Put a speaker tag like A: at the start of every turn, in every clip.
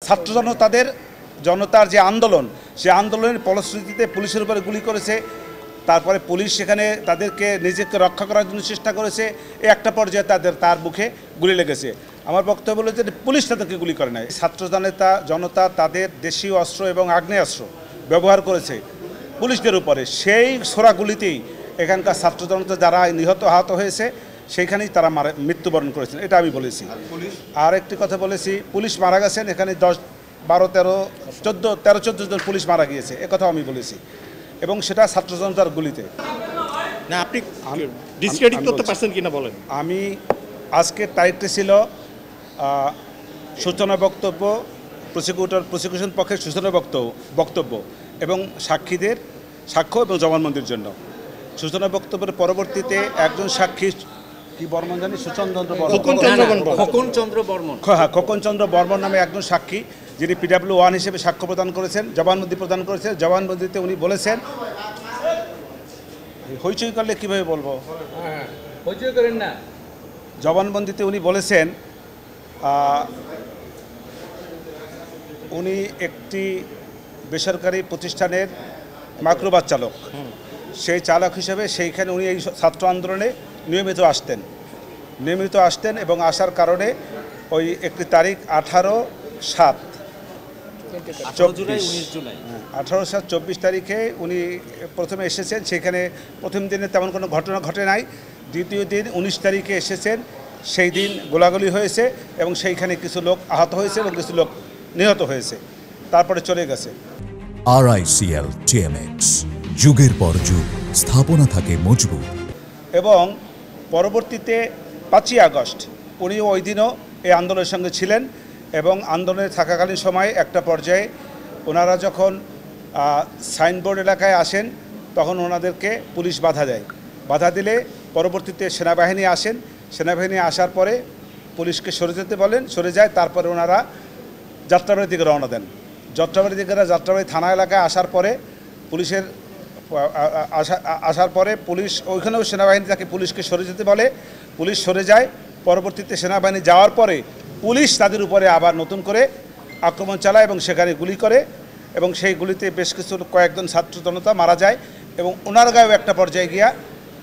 A: ছাত্র জনতার যে আন্দোলন, সে আন্দোলনের ফলশ্রুতিতে পুলিশের উপরে গুলি করেছে। তারপরে পুলিশ সেখানে তাদেরকে নিজেকে রক্ষা করার জন্য চেষ্টা করেছে। একটা পর্যায়ে তার মুখে গুলি লেগেছে। আমার বক্তব্য হলো যে পুলিশ তাদেরকে গুলি করে নাই। ছাত্র জনতা তাদের দেশীয় অস্ত্র এবং আগ্নেয়াস্ত্র ব্যবহার করেছে পুলিশদের উপরে। সেই ছোড়া গুলিতেই এখানকার ছাত্র জনতা যারা আহত হয়েছে সেইখানেই তারা মৃত্যুবরণ করেছেন, এটা আমি বলেছি। আর একটি কথা বলেছি, পুলিশ মারা গেছেন, এখানে 10, 12, 13, 14 জন পুলিশ মারা গিয়েছে, একথাও আমি বলেছি, এবং সেটা ছাত্র জনতার গুলিতে।
B: না, আপনি ডিসক্রেডিট করতে পারছেন কিনা বলেন।
A: আমি আজকের তারিখটি ছিল সূচনা বক্তব্য, প্রসিকিউশন পক্ষের সূচনা বক্তব্য এবং সাক্ষীদের সাক্ষ্য এবং জবানবন্দির জন্য। সূচনা বক্তব্যের পরবর্তীতে একজন সাক্ষী কি বর্মন জানি খোকনচন্দ্র বর্মন নামে একজন সাক্ষী, যিনি PW1 হিসেবে সাক্ষ্য প্রদান করেছেন, জবানবন্দি প্রদান করেছেন। জবানবন্দিতে উনি বলেছেন, হইচই করলে কীভাবে বলবো,
C: হইচই করেন না।
A: জবানবন্দিতে উনি বলেছেন উনি একটি বেসরকারি প্রতিষ্ঠানের মাইক্রোবাস চালক। সেই চালক হিসেবে সেইখানে উনি এই ছাত্র আন্দোলনে নিয়মিত আসতেন এবং আসার কারণে ওই একটি তারিখ 18/7/24 তারিখে উনি প্রথমে এসেছেন। সেখানে প্রথম দিনে তেমন কোনো ঘটনা ঘটে নাই। দ্বিতীয় দিন 19 তারিখে এসেছেন, সেই দিন গোলাগুলি হয়েছে এবং সেইখানে কিছু লোক আহত হয়েছে এবং কিছু লোক নিহত হয়েছে, তারপরে চলে গেছে।
D: RICL TMX, যুগের পর যুগ স্থাপনা থাকে মজবুত।
A: এবং পরবর্তীতে 5ই আগস্ট উনিও ওই দিনও এই আন্দোলনের সঙ্গে ছিলেন এবং আন্দোলনে থাকাকালীন সময় একটা পর্যায়ে ওনারা যখন সাইনবোর্ড এলাকায় আসেন তখন ওনাদেরকে পুলিশ বাধা দিলে পরবর্তীতে সেনাবাহিনী আসেন। সেনাবাহিনী আসার পরে পুলিশকে সরে যায়। তারপরে ওনারা যাত্রাবাড়ির দিকে রওনা দেন। যাত্রাবাড়ি থানা এলাকায় আসার পরে পুলিশ ওইখানেও সেনাবাহিনী তাকে পুলিশকে সরে যেতে বলে, পুলিশ সরে যায়। পরবর্তীতে সেনাবাহিনী যাওয়ার পরে পুলিশ তাদের উপরে আবার নতুন করে আক্রমণ চালায় এবং সেখানে গুলি করে এবং সেই গুলিতে বেশ কয়েকজন ছাত্র জনতা মারা যায় এবং ওনার গায়েও একটা পর্যায়ে গিয়া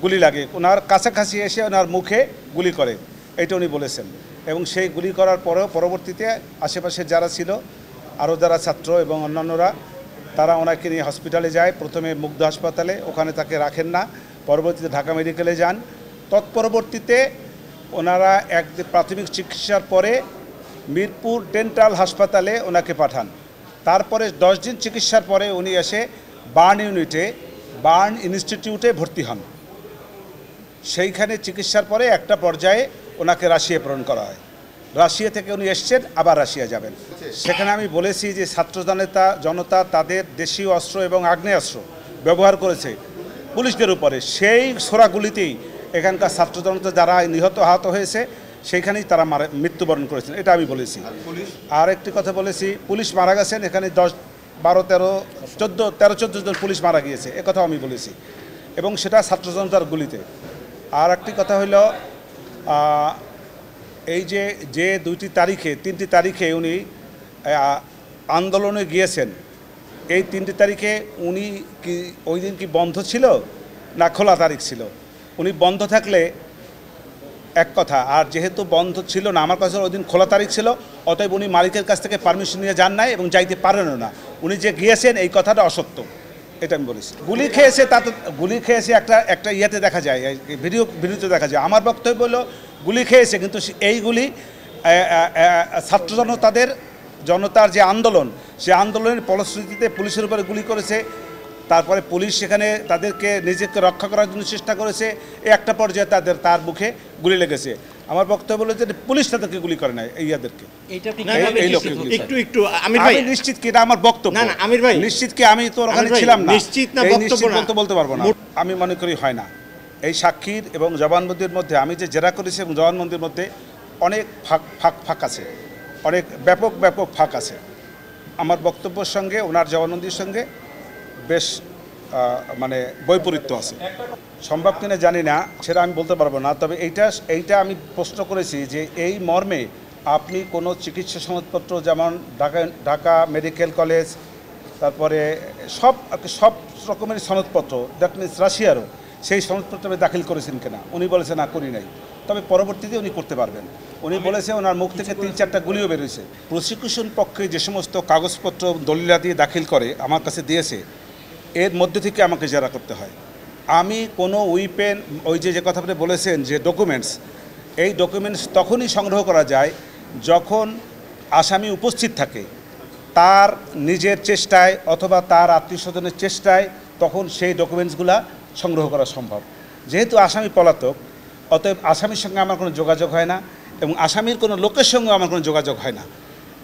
A: গুলি লাগে। ওনার কাছাকাছি এসে ওনার মুখে গুলি করে, এটা উনি বলেছেন। এবং সেই গুলি করার পরেও পরবর্তীতে আশেপাশে যারা ছিল, আরও যারা ছাত্র এবং অন্যান্যরা, তারা ওনাকে নিয়ে হসপিটালে যায়। প্রথমে মুগ্ধ হাসপাতালে, ওখানে তাকে রাখেন না। পরবর্তীতে ঢাকা মেডিকেলে যান। তৎপরবর্তীতে ওনারা প্রাথমিক চিকিৎসার পরে মিরপুর ডেন্টাল হাসপাতালে ওনাকে পাঠান। তারপরে 10 দিন চিকিৎসার পরে উনি এসে বার্ন ইনস্টিটিউটে ভর্তি হন। সেইখানে চিকিৎসার পরে একটা পর্যায়ে ওনাকে রাশিয়া প্রেরণ করা হয়। রাশিয়া থেকে উনি এসছেন, আবার রাশিয়া যাবেন। সেখানে আমি বলেছি যে ছাত্র জনতা তাদের দেশীয় অস্ত্র এবং আগ্নেয়াস্ত্র ব্যবহার করেছে পুলিশদের উপরে। সেই ছোড়া গুলিতেই এখানকার ছাত্র জনতা যারা আহত হয়েছে সেইখানেই তারা মৃত্যুবরণ করেছেন, এটা আমি বলেছি। আর একটি কথা বলেছি, পুলিশ মারা গেছেন, এখানে 10, 12, 13, 14 জন পুলিশ মারা গিয়েছে, একথাও আমি বলেছি, এবং সেটা ছাত্র জনতার গুলিতে। আর একটি কথা হইল, এই যে 3টি তারিখে উনি আন্দোলনে গিয়েছেন, এই 3টি তারিখে উনি কি ওই দিন কি বন্ধ ছিল না খোলা তারিখ ছিল? উনি বন্ধ থাকলে এক কথা, আর যেহেতু বন্ধ ছিল না, আমার কাছে ওই দিন খোলা তারিখ ছিল, অতএব উনি মালিকের কাছ থেকে পারমিশন নিয়ে যান নাই এবং যাইতে পারেনও না। উনি যে গিয়েছেন এই কথাটা অসত্য, এটা আমি বলেছি। গুলি খেয়েছে একটা ইয়েতে দেখা যায়, ভিডিওতে দেখা যায়। আমার বক্তব্য হলো গুলি খেয়েছে, কিন্তু এই গুলি ছাত্র জনতার যে আন্দোলন, সে আন্দোলনের ফলশ্রুতিতে পুলিশের উপরে গুলি করেছে। তারপরে পুলিশ সেখানে তাদেরকে নিজেকে রক্ষা করার জন্য চেষ্টা করেছে। একটা পর্যায়ে তার মুখে গুলি লেগেছে। আমার বক্তব্য হলো যে পুলিশ তাদেরকে গুলি করে নাই, এইদেরকে। আমি নিশ্চিত কি, এটা আমার বক্তব্য। নিশ্চিত কি, আমি তো ওখানে ছিলাম না, বলতে পারবো না। আমি মনে করি হয় না। এই সাক্ষীর এবং জবানবন্দির মধ্যে, আমি যে জেরা করেছি এবং জবানবন্দির মধ্যে অনেক ফাঁক আছে, অনেক ব্যাপক ফাঁক আছে। আমার বক্তব্যের সঙ্গে ওনার জবানবন্দির সঙ্গে বেশ বৈপরীত্য আছে। সম্ভব কিনা জানি না, সেটা আমি বলতে পারবো না। তবে এইটা আমি প্রশ্ন করেছি যে এই মর্মে আপনি কোনো চিকিৎসা সনদপত্র যেমন ঢাকা মেডিকেল কলেজ, তারপরে সব রকমের সনদপত্র, দ্যাট মিনস রাশিয়ারও সেই সনদপত্র আপনি দাখিল করেছেন কিনা? উনি বলেছেন না, করি নাই। তবে পরবর্তীতে উনি করতে পারবেন। উনি বলেছে ওনার মুখ থেকে 3-4টা গুলিও বেরোয়েছে। প্রসিকিউশন পক্ষে যে সমস্ত কাগজপত্র দলিলা দিয়ে দাখিল করে আমার কাছে দিয়েছে, এর মধ্যে থেকে আমাকে জেরা করতে হয়। আমি কোনো উইপেন, ওই যে কথা আপনি বলেছেন যে ডকুমেন্টস, এই ডকুমেন্টস তখনই সংগ্রহ করা যায় যখন আসামি উপস্থিত থাকে, তার নিজের চেষ্টায় অথবা তার আত্মীয়স্বজনের চেষ্টায়, তখন সেই ডকুমেন্টসগুলা সংগ্রহ করা সম্ভব। যেহেতু আসামি পলাতক, অতএব আসামির সঙ্গে আমার কোনো যোগাযোগ হয় না এবং আসামির কোনো লোকের সঙ্গে আমার কোনো যোগাযোগ হয় না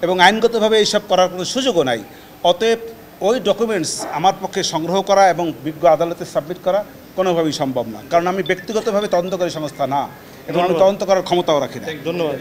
A: এবং আইনগতভাবে এইসব করার কোনো সুযোগও নাই। অতএব ওই ডকুমেন্টস আমার পক্ষে সংগ্রহ করা এবং বিজ্ঞ আদালতে সাবমিট করা কোনোভাবেই সম্ভব না, কারণ আমি ব্যক্তিগতভাবে তদন্তকারী সংস্থা না এবং আমি তদন্ত করার ক্ষমতাও রাখি না।
B: ধন্যবাদ।